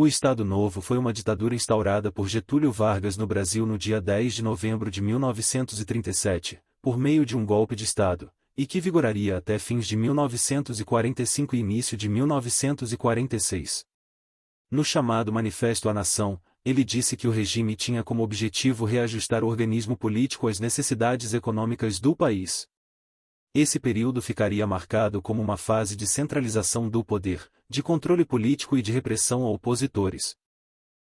O Estado Novo foi uma ditadura instaurada por Getúlio Vargas no Brasil no dia 10 de novembro de 1937, por meio de um golpe de Estado, e que vigoraria até fins de 1945 e início de 1946. No chamado Manifesto à Nação, ele disse que o regime tinha como objetivo reajustar o organismo político às necessidades econômicas do país. Esse período ficaria marcado como uma fase de centralização do poder, de controle político e de repressão a opositores.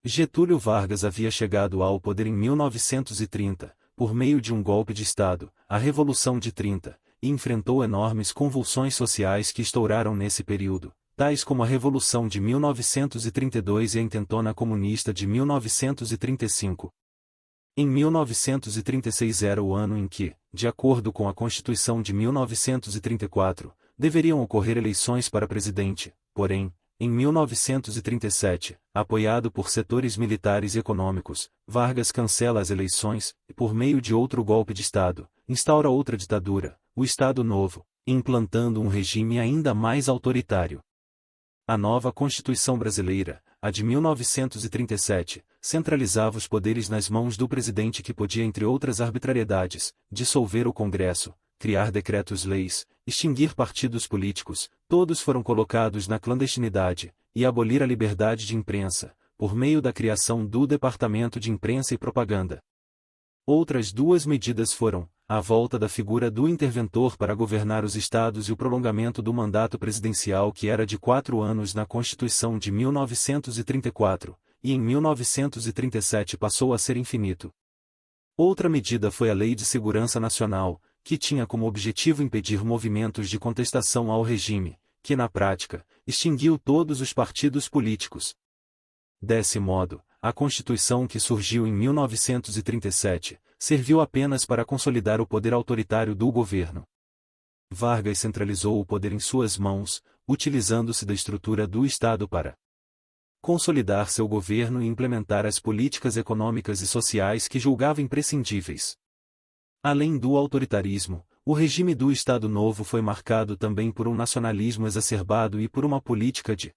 Getúlio Vargas havia chegado ao poder em 1930, por meio de um golpe de Estado, a Revolução de 30, e enfrentou enormes convulsões sociais que estouraram nesse período, tais como a Revolução de 1932 e a Intentona Comunista de 1935. Em 1936 era o ano em que, de acordo com a Constituição de 1934, deveriam ocorrer eleições para presidente, porém, em 1937, apoiado por setores militares e econômicos, Vargas cancela as eleições, e por meio de outro golpe de Estado, instaura outra ditadura, o Estado Novo, implantando um regime ainda mais autoritário. A nova Constituição brasileira, a de 1937, centralizava os poderes nas mãos do presidente que podia, entre outras arbitrariedades, dissolver o Congresso, criar decretos-leis, extinguir partidos políticos, todos foram colocados na clandestinidade, e abolir a liberdade de imprensa, por meio da criação do Departamento de Imprensa e Propaganda. Outras duas medidas foram a volta da figura do interventor para governar os estados e o prolongamento do mandato presidencial, que era de 4 anos na Constituição de 1934, e em 1937 passou a ser infinito. Outra medida foi a Lei de Segurança Nacional, que tinha como objetivo impedir movimentos de contestação ao regime, que na prática, extinguiu todos os partidos políticos. Desse modo, a Constituição que surgiu em 1937, serviu apenas para consolidar o poder autoritário do governo. Vargas centralizou o poder em suas mãos, utilizando-se da estrutura do Estado para consolidar seu governo e implementar as políticas econômicas e sociais que julgava imprescindíveis. Além do autoritarismo, o regime do Estado Novo foi marcado também por um nacionalismo exacerbado e por uma política de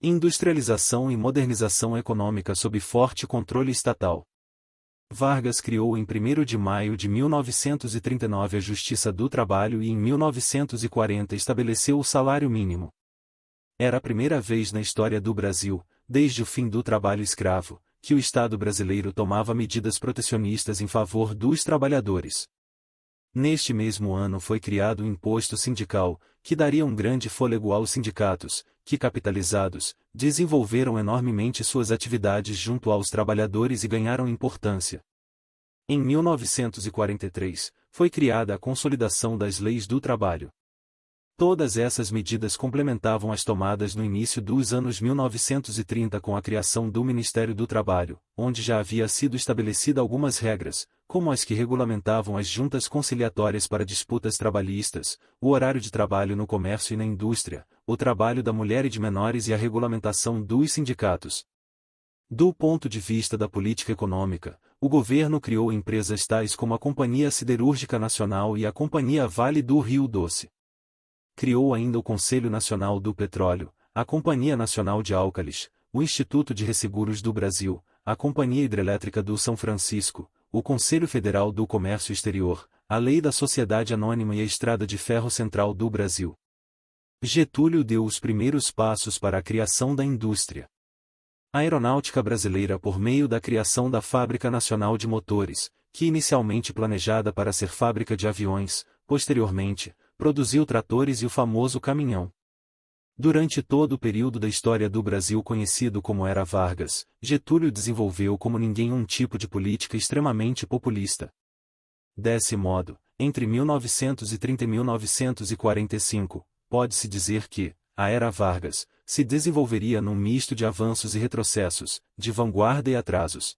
industrialização e modernização econômica sob forte controle estatal. Vargas criou em 1º de maio de 1939 a Justiça do Trabalho e em 1940 estabeleceu o salário mínimo. Era a primeira vez na história do Brasil, desde o fim do trabalho escravo, que o Estado brasileiro tomava medidas protecionistas em favor dos trabalhadores. Neste mesmo ano foi criado o imposto sindical, que daria um grande fôlego aos sindicatos, que capitalizados, desenvolveram enormemente suas atividades junto aos trabalhadores e ganharam importância. Em 1943, foi criada a Consolidação das Leis do Trabalho. Todas essas medidas complementavam as tomadas no início dos anos 1930 com a criação do Ministério do Trabalho, onde já havia sido estabelecida algumas regras, como as que regulamentavam as juntas conciliatórias para disputas trabalhistas, o horário de trabalho no comércio e na indústria, o trabalho da mulher e de menores e a regulamentação dos sindicatos. Do ponto de vista da política econômica, o governo criou empresas tais como a Companhia Siderúrgica Nacional e a Companhia Vale do Rio Doce. Criou ainda o Conselho Nacional do Petróleo, a Companhia Nacional de Álcalis, o Instituto de Resseguros do Brasil, a Companhia Hidrelétrica do São Francisco, o Conselho Federal do Comércio Exterior, a Lei da Sociedade Anônima e a Estrada de Ferro Central do Brasil. Getúlio deu os primeiros passos para a criação da indústria aeronáutica brasileira por meio da criação da Fábrica Nacional de Motores, que inicialmente planejada para ser fábrica de aviões, posteriormente, produziu tratores e o famoso caminhão. Durante todo o período da história do Brasil conhecido como Era Vargas, Getúlio desenvolveu como ninguém um tipo de política extremamente populista. Desse modo, entre 1930 e 1945, pode-se dizer que a Era Vargas se desenvolveria num misto de avanços e retrocessos, de vanguarda e atrasos.